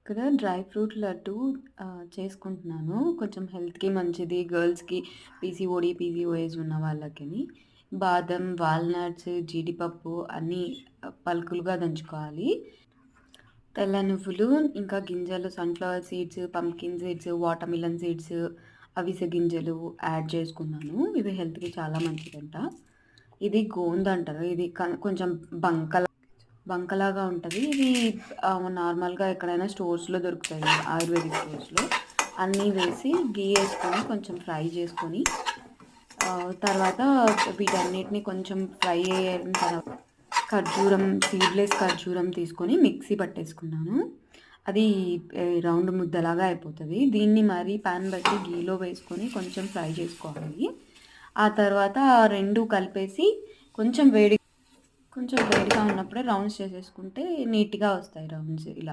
ఇక్కడ dry fruit laddu చేసుకుంటున్నాను. కొంచెం హెల్త్‌కి మంచిది. గర్ల్స్‌కి పీసీఓఎస్ ఉన్న వాళ్ళకిని. బాదం, వాల్‌నట్స్, జీడిపప్పు అన్నీ పలుకులుగా దంచుకోవాలి. తెల్ల నువ్వులు, ఇంకా గింజలు sunflower seeds, pumpkin seeds, water melon seeds, అవిసె గింజలు యాడ్ చేసుకున్నాను. ఇవి హెల్త్‌కి చాలా మంచిదంట. ఇది గోంద అంటారు. ఇది కొంచెం బంకలాగా ఉంటది. ఇది నార్మల్‌గా ఎక్కడైనా స్టోర్స్‌లో దొరుకుతాయి. ఆయుర్వేదిక్ స్టోర్స్‌లో. అన్నీ వేసి ఘీ ఏసుకొని కొంచెం ఫ్రై చేసుకొని తర్వాత వీటన్నిటిని కొంచెం ఫ్రై అయిన తర్వాత సీడ్లెస్ ఖర్జూరం తీసుకొని మిక్సీ పట్టేసుకున్నాను. అది రౌండ్ ముద్దలాగా అయిపోతది. దీన్ని మరీ పాన్ బట్టి ఘీలో వేసుకొని కొంచెం ఫ్రై చేసుకోవాలి. ఆ తర్వాత 2 కలిపేసి కొంచెం వేడిగా ఉన్నప్పుడే రౌండ్స్ చేసేసుకుంటే నీట్‌గా వస్తాయి రౌండ్స్ ఇలా.